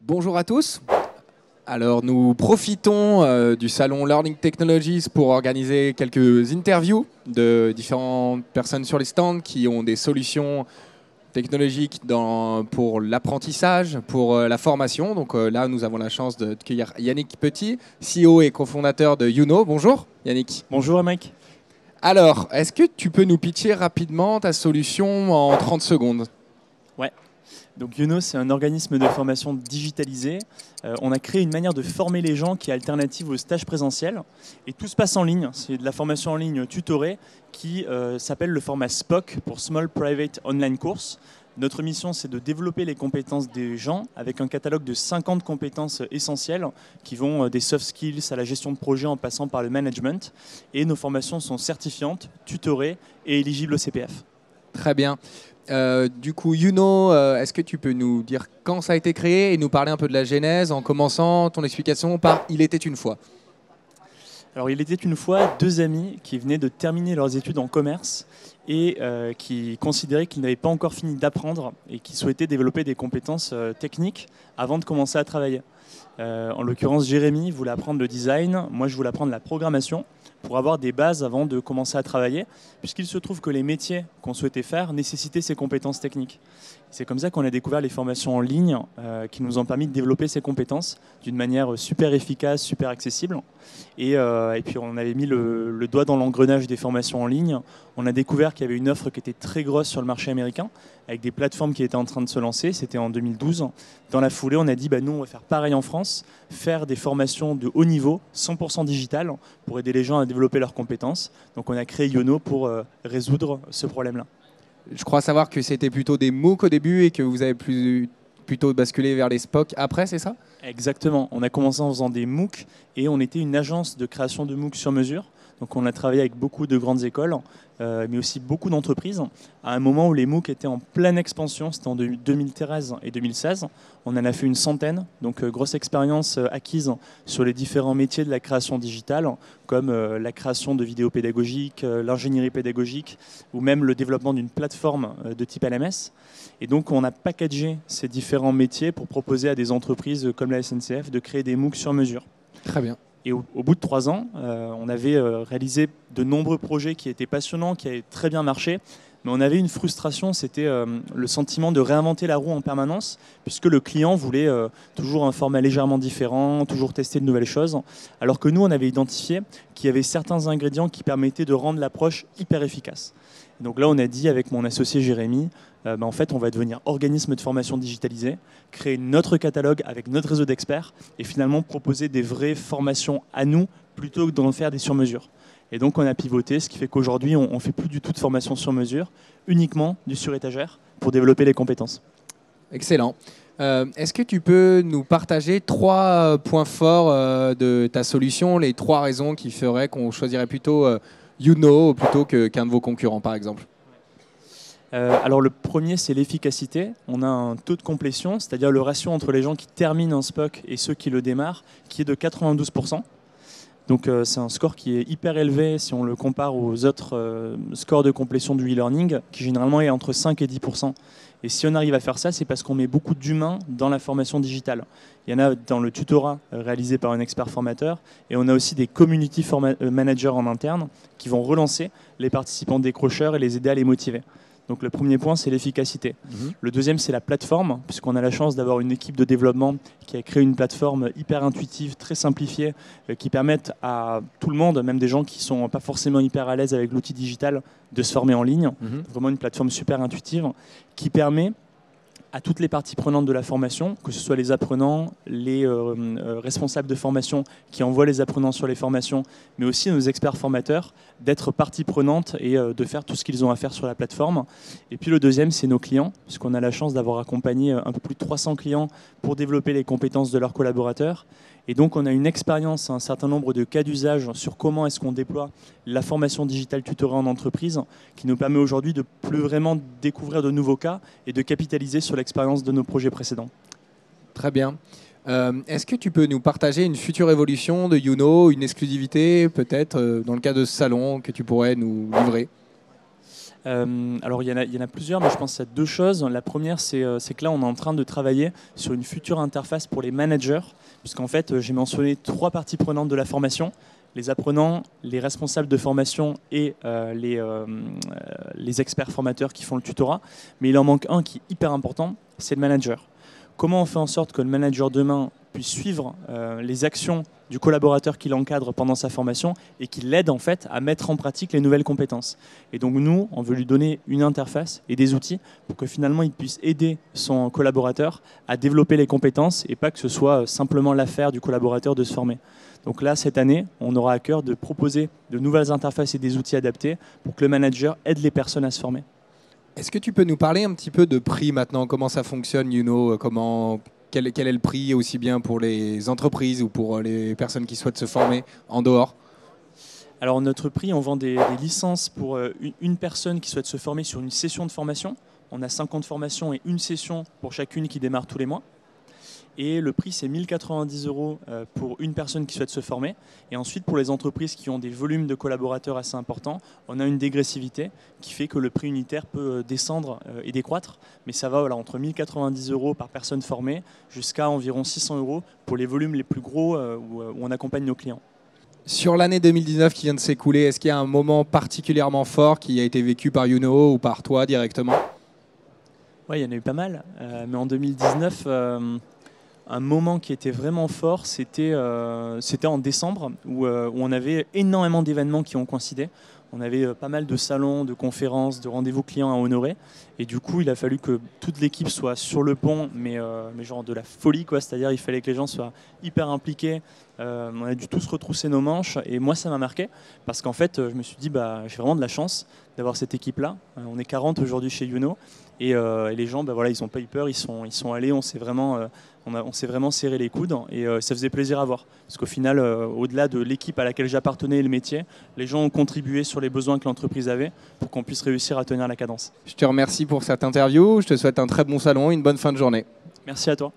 Bonjour à tous. Alors nous profitons du salon Learning Technologies pour organiser quelques interviews de différentes personnes sur les stands qui ont des solutions technologiques pour l'apprentissage, pour la formation. Donc là, nous avons la chance d'accueillir Yannick Petit, CEO et cofondateur de Youno. Bonjour Yannick. Bonjour Mike. Alors, est-ce que tu peux nous pitcher rapidement ta solution en 30 secondes ? Ouais. Donc Youno, c'est un organisme de formation digitalisé. On a créé une manière de former les gens qui est alternative au stage présentiel. Et tout se passe en ligne. C'est de la formation en ligne tutorée qui s'appelle le format SPOC pour Small Private Online Course. Notre mission, c'est de développer les compétences des gens avec un catalogue de 50 compétences essentielles qui vont des soft skills à la gestion de projet en passant par le management. Et nos formations sont certifiantes, tutorées et éligibles au CPF. Très bien. Du coup, Youno, est-ce que tu peux nous dire quand ça a été créé et nous parler un peu de la genèse en commençant ton explication par « Il était une fois ». Alors, il était une fois deux amis qui venaient de terminer leurs études en commerce et qui considéraient qu'ils n'avaient pas encore fini d'apprendre et qui souhaitaient développer des compétences techniques avant de commencer à travailler. En l'occurrence, Jérémy voulait apprendre le design, moi je voulais apprendre la programmation pour avoir des bases avant de commencer à travailler, puisqu'il se trouve que les métiers qu'on souhaitait faire nécessitaient ces compétences techniques. C'est comme ça qu'on a découvert les formations en ligne qui nous ont permis de développer ces compétences d'une manière super efficace, super accessible. Et puis on avait mis le doigt dans l'engrenage des formations en ligne. On a découvert qu'il y avait une offre qui était très grosse sur le marché américain, avec des plateformes qui étaient en train de se lancer. C'était en 2012. Dans la foulée, on a dit nous, on va faire pareil en France, faire des formations de haut niveau, 100% digital, pour aider les gens à développer leurs compétences. Donc on a créé Youno pour résoudre ce problème-là. Je crois savoir que c'était plutôt des MOOC au début et que vous avez plutôt basculé vers les SPOC après, c'est ça ? Exactement. On a commencé en faisant des MOOC et on était une agence de création de MOOC sur mesure. Donc on a travaillé avec beaucoup de grandes écoles, mais aussi beaucoup d'entreprises. À un moment où les MOOC étaient en pleine expansion, c'était en 2013 et 2016. On en a fait une centaine, donc grosse expérience acquise sur les différents métiers de la création digitale, comme la création de vidéos pédagogiques, l'ingénierie pédagogique, ou même le développement d'une plateforme de type LMS. Et donc on a packagé ces différents métiers pour proposer à des entreprises comme la SNCF de créer des MOOC sur mesure. Très bien. Et au bout de 3 ans, on avait réalisé de nombreux projets qui étaient passionnants, qui avaient très bien marché. Mais on avait une frustration, c'était le sentiment de réinventer la roue en permanence, puisque le client voulait toujours un format légèrement différent, toujours tester de nouvelles choses. Alors que nous, on avait identifié qu'il y avait certains ingrédients qui permettaient de rendre l'approche hyper efficace. Et donc là, on a dit avec mon associé Jérémy, en fait, on va devenir organisme de formation digitalisé, créer notre catalogue avec notre réseau d'experts et finalement proposer des vraies formations à nous plutôt que d'en faire des sur-mesures. Et donc, on a pivoté, ce qui fait qu'aujourd'hui, on ne fait plus du tout de formation sur mesure, uniquement du sur-étagère pour développer les compétences. Excellent. Est-ce que tu peux nous partager 3 points forts de ta solution, les 3 raisons qui feraient qu'on choisirait plutôt Youno plutôt qu'un de vos concurrents, par exemple ? Alors le premier, c'est l'efficacité. On a un taux de complétion, c'est-à-dire le ratio entre les gens qui terminent un SPOC et ceux qui le démarrent, qui est de 92%. Donc c'est un score qui est hyper élevé si on le compare aux autres scores de complétion du e-learning, qui généralement est entre 5 et 10%. Et si on arrive à faire ça, c'est parce qu'on met beaucoup d'humains dans la formation digitale. Il y en a dans le tutorat réalisé par un expert formateur, et on a aussi des community managers en interne qui vont relancer les participants décrocheurs et les aider à les motiver. Donc le premier point, c'est l'efficacité. Le deuxième, c'est la plateforme, puisqu'on a la chance d'avoir une équipe de développement qui a créé une plateforme hyper intuitive, très simplifiée, qui permettent à tout le monde, même des gens qui ne sont pas forcément hyper à l'aise avec l'outil digital, de se former en ligne. Vraiment une plateforme super intuitive qui permet à toutes les parties prenantes de la formation, que ce soit les apprenants, les responsables de formation qui envoient les apprenants sur les formations, mais aussi nos experts formateurs, d'être partie prenante et de faire tout ce qu'ils ont à faire sur la plateforme. Et puis le deuxième, c'est nos clients, puisqu'on a la chance d'avoir accompagné un peu plus de 300 clients pour développer les compétences de leurs collaborateurs. Et donc on a une expérience, un certain nombre de cas d'usage sur comment est-ce qu'on déploie la formation digitale tutorée en entreprise, qui nous permet aujourd'hui de plus vraiment découvrir de nouveaux cas et de capitaliser sur l'expérience de nos projets précédents. Très bien. Est-ce que tu peux nous partager une future évolution de Youno, une exclusivité peut-être dans le cas de ce salon que tu pourrais nous livrer ? Alors il y en a plusieurs, mais je pense à deux choses. La première, c'est que là, on est en train de travailler sur une future interface pour les managers, puisqu'en fait, j'ai mentionné 3 parties prenantes de la formation: les apprenants, les responsables de formation et les experts formateurs qui font le tutorat. Mais il en manque un qui est hyper important, c'est le manager. Comment on fait en sorte que le manager demain puisse suivre les actions du collaborateur qui l'encadre pendant sa formation et qui l'aide en fait à mettre en pratique les nouvelles compétences. Et donc nous, on veut lui donner une interface et des outils pour que finalement il puisse aider son collaborateur à développer les compétences et pas que ce soit simplement l'affaire du collaborateur de se former. Donc là, cette année, on aura à cœur de proposer de nouvelles interfaces et des outils adaptés pour que le manager aide les personnes à se former. Est-ce que tu peux nous parler un petit peu de prix maintenant? Comment ça fonctionne, quel est le prix aussi bien pour les entreprises ou pour les personnes qui souhaitent se former en dehors? Alors notre prix, on vend des licences pour une personne qui souhaite se former sur une session de formation. On a 50 formations et une session pour chacune qui démarre tous les mois. Et le prix, c'est 1 090 € pour une personne qui souhaite se former. Et ensuite, pour les entreprises qui ont des volumes de collaborateurs assez importants, on a une dégressivité qui fait que le prix unitaire peut descendre et décroître. Mais ça va entre 1 090 € par personne formée jusqu'à environ 600 € pour les volumes les plus gros où on accompagne nos clients. Sur l'année 2019 qui vient de s'écouler, est-ce qu'il y a un moment particulièrement fort qui a été vécu par Youno ou par toi directement? Oui, il y en a eu pas mal. Mais en 2019... un moment qui était vraiment fort, c'était en décembre, où on avait énormément d'événements qui ont coïncidé. On avait pas mal de salons, de conférences, de rendez-vous clients à honorer. Et du coup, il a fallu que toute l'équipe soit sur le pont, mais genre de la folie, quoi. C'est-à-dire il fallait que les gens soient hyper impliqués. On a dû tous retrousser nos manches. Et moi, ça m'a marqué, parce qu'en fait, je me suis dit, j'ai vraiment de la chance d'avoir cette équipe-là. On est 40 aujourd'hui chez Youno. Et les gens, ils n'ont pas eu peur, ils sont allés, on s'est vraiment serré les coudes et ça faisait plaisir à voir. Parce qu'au final, au-delà de l'équipe à laquelle j'appartenais et le métier, les gens ont contribué sur les besoins que l'entreprise avait pour qu'on puisse réussir à tenir la cadence. Je te remercie pour cette interview, je te souhaite un très bon salon et une bonne fin de journée. Merci à toi.